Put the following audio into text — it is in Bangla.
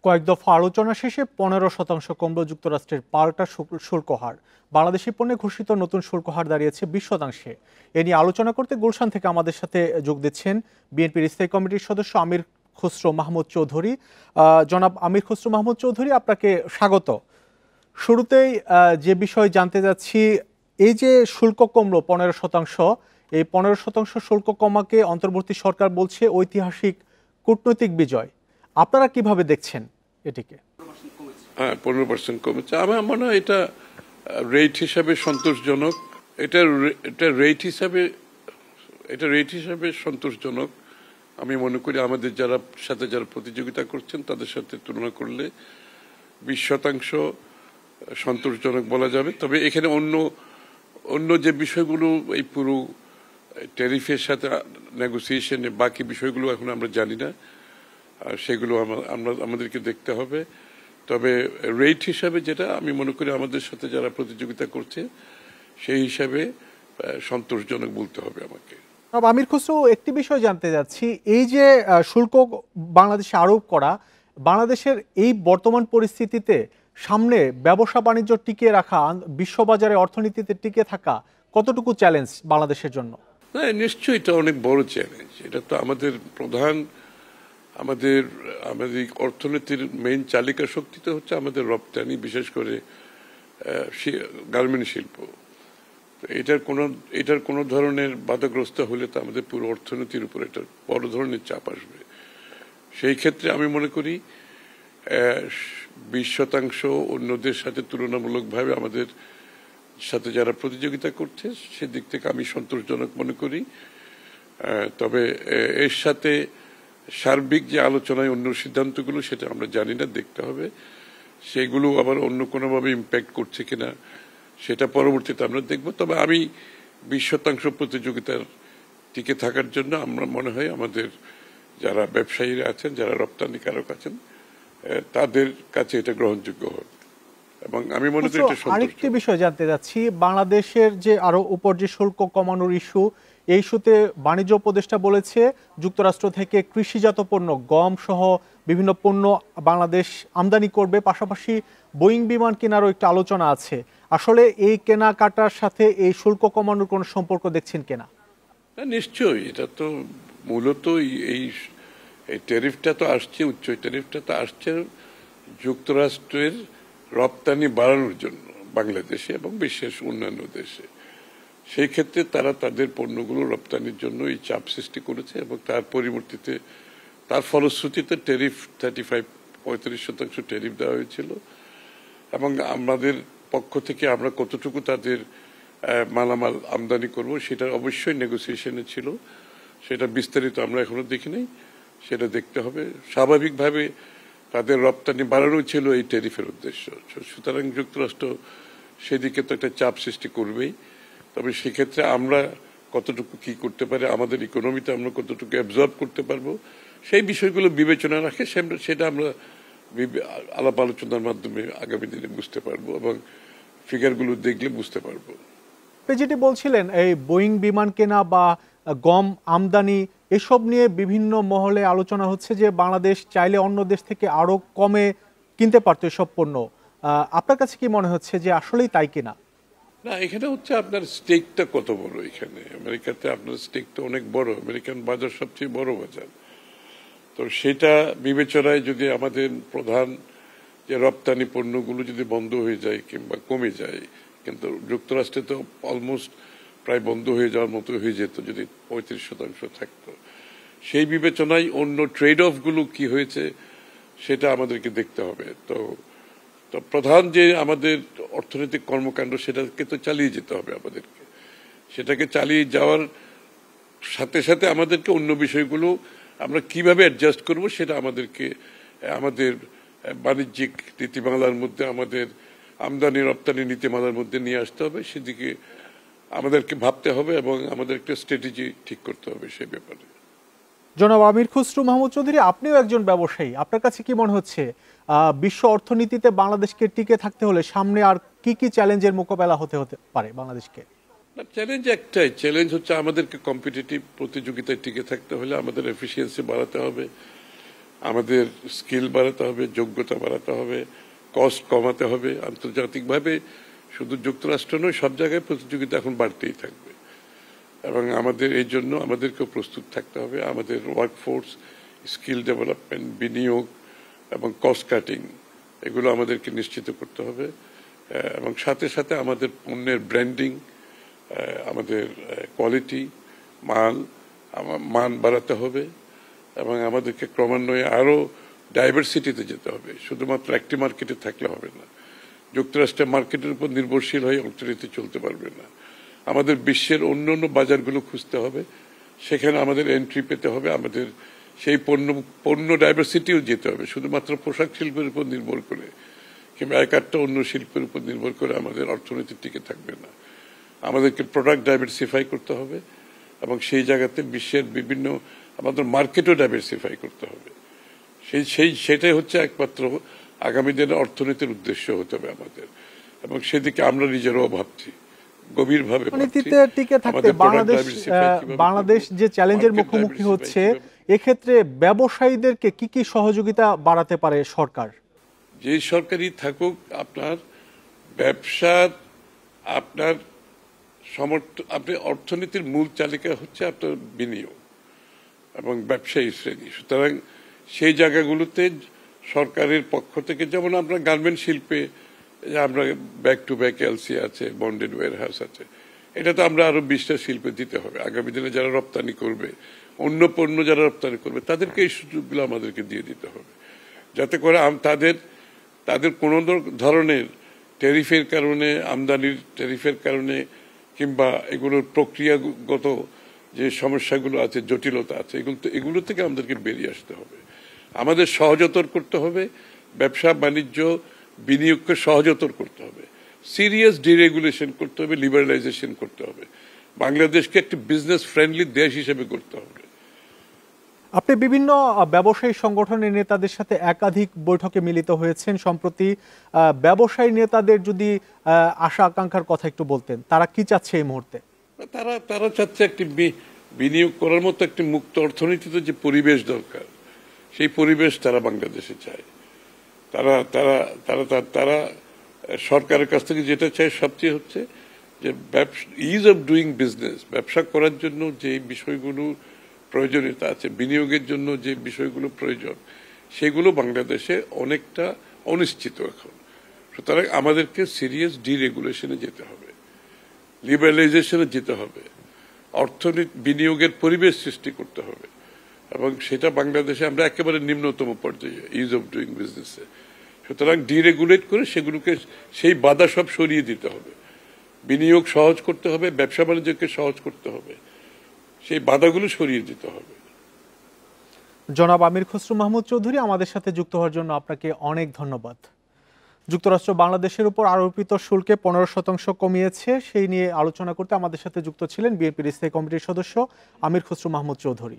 কয়েক দফা আলোচনা শেষে 15% কমল যুক্তরাষ্ট্রের পাল্টা শুল্ক হার। বাংলাদেশি পণ্যে ঘোষিত নতুন শুল্ক হার দাঁড়িয়েছে 20%। এ নিয়ে আলোচনা করতে গুলশান থেকে আমাদের সাথে যোগ দিচ্ছেন বিএনপির স্থায়ী কমিটির সদস্য আমির খসরু মাহমুদ চৌধুরী। জনাব আমির খসরু মাহমুদ চৌধুরী, আপনাকে স্বাগত। শুরুতেই যে বিষয় জানতে যাচ্ছি, এই যে শুল্ক কমলো 15%, এই 15% শুল্ক কমাকে অন্তর্বর্তী সরকার বলছে ঐতিহাসিক কূটনৈতিক বিজয়। আপনারা কিভাবে দেখছেন এটিকে? হ্যাঁ, 15% কমেছে। আমার মনে হয় এটা রেট হিসাবে সন্তোষজনক। এটা রেট হিসাবে সন্তোষজনক। আমি মনে করি আমাদের যারা প্রতিযোগিতা করছেন তাদের সাথে তুলনা করলে 20% সন্তোষজনক বলা যাবে। তবে এখানে অন্য যে বিষয়গুলো, এই পুরো ট্যারিফের সাথে নেগোসিয়েশনে বাকি বিষয়গুলো এখন আমরা জানি না, সেগুলো আমাদেরকে দেখতে হবে। তবে রেট হিসাবে যেটা আমি মনে করি আমাদের সাথে যারা প্রতিযোগিতা করছে সেই হিসাবে সন্তোষজনক বলতে হবে আমাকে। আমির খসরু, একটি বিষয় জানতে যাচ্ছি, এই যে শুল্ক বাংলাদেশে আরোপ করা, বাংলাদেশের এই বর্তমান পরিস্থিতিতে সামনে ব্যবসা বাণিজ্য টিকিয়ে রাখা, বিশ্ববাজারে অর্থনীতিতে টিকে থাকা কতটুকু চ্যালেঞ্জ বাংলাদেশের জন্য? না, নিশ্চয়ই এটা অনেক বড় চ্যালেঞ্জ। এটা তো আমাদের আমাদের অর্থনীতির মেইন চালিকা শক্তি তো হচ্ছে আমাদের রপ্তানি, বিশেষ করে গার্মেন্ট শিল্প। এটার কোনো ধরনের বাধাগ্রস্ত হলে তো আমাদের পুরো অর্থনীতির উপর একটা বড় ধরনের চাপ আসবে। সেই ক্ষেত্রে আমি মনে করি 20% অন্যদের সাথে তুলনামূলকভাবে আমাদের সাথে যারা প্রতিযোগিতা করছে সেদিক থেকে আমি সন্তোষজনক মনে করি। তবে এর সাথে সার্বিক যে আলোচনায় অন্য সিদ্ধান্তগুলো সেটা আমরা জানি না, দেখতে হবে। সেগুলো আবার অন্য কোনোভাবে ইম্প্যাক্ট করছে কিনা সেটা পরবর্তীতে আমরা দেখব। তবে আমি 20% প্রতিযোগিতার টিকে থাকার জন্য আমরা মনে হয় আমাদের যারা ব্যবসায়ীরা আছেন, যারা রপ্তানিকারক আছেন, তাদের কাছে এটা গ্রহণযোগ্য হবে এবং আমি মনে করি এটা সন্তোষজনক। আরেকটি বিষয় জানতে যাচ্ছি, বাংলাদেশের যে আরো উপর যে শুল্ক কমানোর ইস্যু, এই ইস্যুতে বাণিজ্য উপদেষ্টা বলেছে যুক্তরাষ্ট্র থেকে কৃষিজাত পণ্য, গম সহ বিভিন্ন পণ্য বাংলাদেশ আমদানি করবে, পাশাপাশি বোয়িং বিমান কেনারও একটা আলোচনা আছে। আসলে এই কেনাকাটার সাথে এই শুল্ক কমানোর কোনো সম্পর্ক দেখছেন কিনা? নিশ্চয়ই, এটা তো মূলত এই ট্যারিফটা তো আসছে, উচ্চ ট্যারিফটা তো আসছে যুক্তরাষ্ট্রের রপ্তানি বাড়ানোর জন্য বাংলাদেশে এবং বিশ্বের অন্যান্য দেশে। সেই ক্ষেত্রে তারা তাদের পণ্যগুলো রপ্তানির জন্য এই চাপ সৃষ্টি করেছে এবং তার পরিবর্তিতে তার ফলশ্রুতিতে ট্যারিফ 35% ট্যারিফ দেওয়া হয়েছিল। এবং আমাদের পক্ষ থেকে আমরা কতটুকু তাদের মালামাল আমদানি করব সেটা অবশ্যই নেগোসিয়েশনে ছিল। সেটা বিস্তারিত আমরা এখনো দেখি নাই, সেটা দেখতে হবে। স্বাভাবিকভাবে তাদের রপ্তানি বাড়ানো ছিল এই ট্যারিফের উদ্দেশ্য। সুতরাং যুক্তরাষ্ট্র সেদিকে তো একটা চাপ সৃষ্টি করবেই। তবে সেক্ষেত্রে আমরা কতটুকু কি করতে পারি, আমাদের ইকোনমিতে আমরা কতটুকু অ্যাবজর্ব করতে পারবো, সেই বিষয়গুলো বিবেচনা রাখে সেটা আমরা আলাপ আলোচনার মাধ্যমে আগামী দিনে বুঝতে পারবো এবং ফিগারগুলো দেখলে বুঝতে পারবো। যেটি বলছিলেন, এই বোয়িং বিমান কেনা বা গম আমদানি, এসব নিয়ে বিভিন্ন মহলে আলোচনা হচ্ছে যে বাংলাদেশ চাইলে অন্য দেশ থেকে আরো কমে কিনতে পারতো এসব পণ্য। আপনার কাছে কি মনে হচ্ছে যে আসলেই তাই কিনা? না, এখানে হচ্ছে আপনার স্টেকটা কত বড়। এখানে আমেরিকাতে আপনার স্টেকটা অনেক বড়, আমেরিকান বাজার সবচেয়ে বড় বাজার। তো সেটা বিবেচনায় যদি আমাদের প্রধান যে রপ্তানি পণ্যগুলো যদি বন্ধ হয়ে যায় কিংবা কমে যায়, কিন্তু যুক্তরাষ্ট্রে তো অলমোস্ট প্রায় বন্ধ হয়ে যাওয়ার মতো হয়ে যেত যদি 35% থাকতো। সেই বিবেচনায় অন্য ট্রেড অফ গুলো কি হয়েছে সেটা আমাদেরকে দেখতে হবে। তো প্রধান যে আমাদের অর্থনৈতিক কর্মকাণ্ড সেটাকে তো চালিয়ে যেতে হবে আমাদেরকে। সেটাকে চালিয়ে যাওয়ার সাথে সাথে আমাদেরকে অন্য বিষয়গুলো আমরা কিভাবে অ্যাডজাস্ট করব সেটা আমাদেরকে আমাদের বাণিজ্যিক নীতিমালার মধ্যে, আমাদের আমদানি রপ্তানি নীতিমালার মধ্যে নিয়ে আসতে হবে। সেদিকে আমাদেরকে ভাবতে হবে এবং আমাদের একটা স্ট্র্যাটেজি ঠিক করতে হবে সেই ব্যাপারে। জনাব আমির খসরু মাহমুদ চৌধুরী, আপনিও একজন ব্যবসায়ী, আপনার কাছে কি মনে হচ্ছে বিশ্ব অর্থনীতিতে বাংলাদেশকে টিকে থাকতে হলে সামনে আর কি কি চ্যালেঞ্জের মোকাবেলা হতে পারে বাংলাদেশকে? চ্যালেঞ্জ একটাই, চ্যালেঞ্জ হচ্ছে আমাদেরকে কম্পিটিটিভ প্রতিযোগিতায় টিকে থাকতে হলে আমাদের এফিসিয়েন্সি বাড়াতে হবে। আমাদের স্কিল বাড়াতে হবে, যোগ্যতা বাড়াতে হবে, কস্ট কমাতে হবে। আন্তর্জাতিকভাবে শুধু যুক্তরাষ্ট্র নয়, সব জায়গায় প্রতিযোগিতা এখন বাড়তেই থাকবে এবং আমাদের এই জন্য আমাদেরকেও প্রস্তুত থাকতে হবে। আমাদের ওয়ার্কফোর্স, স্কিল ডেভেলপমেন্ট, বিনিয়োগ এবং কস্ট কাটিং এগুলো আমাদেরকে নিশ্চিত করতে হবে এবং সাথে সাথে আমাদের পণ্যের ব্র্যান্ডিং, আমাদের কোয়ালিটি, মান বাড়াতে হবে এবং আমাদেরকে ক্রমান্বয়ে আরো ডাইভার্সিটিতে যেতে হবে। শুধুমাত্র একটি মার্কেটে থাকলে হবে না। যুক্তরাষ্ট্রের মার্কেটের উপর নির্ভরশীল হয়ে অর্থনীতি চলতে পারবে না। আমাদের বিশ্বের অন্য অন্য বাজারগুলো খুঁজতে হবে, সেখানে আমাদের এন্ট্রি পেতে হবে। আমাদের সেই পণ্য ডাইভার্সিটিও যেতে হবে। শুধুমাত্র পোশাক শিল্পের উপর নির্ভর করে কিংবা এক একটা অন্য শিল্পের উপর নির্ভর করে আমাদের অর্থনীতি টিকে থাকবে না। আমাদেরকে প্রোডাক্ট ডাইভার্সিফাই করতে হবে এবং সেই জায়গাতে বিশ্বের বিভিন্ন আমাদের মার্কেটও ডাইভার্সিফাই করতে হবে। সেটাই হচ্ছে একমাত্র আগামী দিনে অর্থনীতির উদ্দেশ্য হতে হবে আমাদের এবং সেদিকে আমরা নিজেরাও ভাবছি, গভীরভাবে অর্থনীতিতে টিকে থাকতে বাংলাদেশ যে চ্যালেঞ্জের মুখোমুখি হচ্ছে, এক্ষেত্রে ব্যবসায়ীদেরকে কি কি সহযোগিতা বাড়াতে পারে সরকার? যে সরকারই থাকুক, আপনার ব্যবসার আপনার আপনি অর্থনীতির মূল চালিকা হচ্ছে আপনার বিনিয়োগ এবং ব্যবসায়ী শ্রেণী। সুতরাং সেই জায়গাগুলোতে সরকারের পক্ষ থেকে, যেমন আমরা গার্মেন্ট শিল্পে আমরা ব্যাক টু ব্যাক এলসি আছে, বন্ডেড ওয়্যারহাউস আছে, এটা তো আমরা আরো 20টা শিল্পে দিতে হবে। আগামী দিনে যারা রপ্তানি করবে, অন্য পণ্য যারা রপ্তানি করবে, তাদেরকে এই সুযোগগুলো আমাদেরকে দিয়ে দিতে হবে, যাতে করে তাদের কোনো ধরনের ট্যারিফের কারণে, আমদানির ট্যারিফের কারণে কিংবা এগুলোর প্রক্রিয়াগত যে সমস্যাগুলো আছে, জটিলতা আছে, এগুলো থেকে আমাদেরকে বেরিয়ে আসতে হবে। আমাদের সহজতর করতে হবে, ব্যবসা বাণিজ্য বিনিয়োগকে সহজতর করতে হবে, সিরিয়াস ডিরেগুলেশন করতে হবে, লিবারালাইজেশন করতে হবে, বাংলাদেশকে একটি বিজনেস ফ্রেন্ডলি দেশ হিসেবে করতে হবে। আপনি বিভিন্ন ব্যবসায়ী সংগঠনের নেতাদের সাথে একাধিক বৈঠকে মিলিত হয়েছেন সম্প্রতি। ব্যবসায়ী নেতাদের যদি আশা আকাঙ্ক্ষার কথা একটু বলতেন, তারা কি চাচ্ছে এই মুহূর্তে? তারা চাচ্ছে একটি বিনিয়োগ করার মতো একটি মুক্ত অর্থনীতিতে যে পরিবেশ দরকার, সেই পরিবেশ তারা বাংলাদেশে চায়। তারা সরকারের কাছ থেকে যেটা চায় সবচেয়ে হচ্ছে যে ইজ অফ ডুইং বিজনেস, ব্যবসা করার জন্য যে বিষয়গুলো প্রয়োজনীয়তা আছে, বিনিয়োগের জন্য যে বিষয়গুলো প্রয়োজন, সেগুলো বাংলাদেশে অনেকটা অনিশ্চিত এখন। সুতরাং আমাদেরকে সিরিয়াস ডিরেগুলেশনে যেতে হবে, লিবারালাইজেশনে যেতে হবে, অর্থনীতি বিনিয়োগের পরিবেশ সৃষ্টি করতে হবে এবং সেটা বাংলাদেশে আমরা একেবারে নিম্নতম পর্যায়ে ইজ অফ ডুইং বিজনেসে। সুতরাং ডিরেগুলেট করে সেগুলোকে, সেই বাধা সব সরিয়ে দিতে হবে, বিনিয়োগ সহজ করতে হবে, ব্যবসা বাণিজ্যকে সহজ করতে হবে, সেই বাধাগুলো সরিয়ে দিতে হবে। জনাব আমির খসরু মাহমুদ চৌধুরী, আমাদের সাথে যুক্ত হওয়ার জন্য আপনাকে অনেক ধন্যবাদ। যুক্তরাষ্ট্র বাংলাদেশের উপর আরোপিত শুল্কে 15% কমিয়েছে, সেই নিয়ে আলোচনা করতে আমাদের সাথে যুক্ত ছিলেন বিএনপির স্থায়ী কমিটির সদস্য আমির খসরু মাহমুদ চৌধুরী।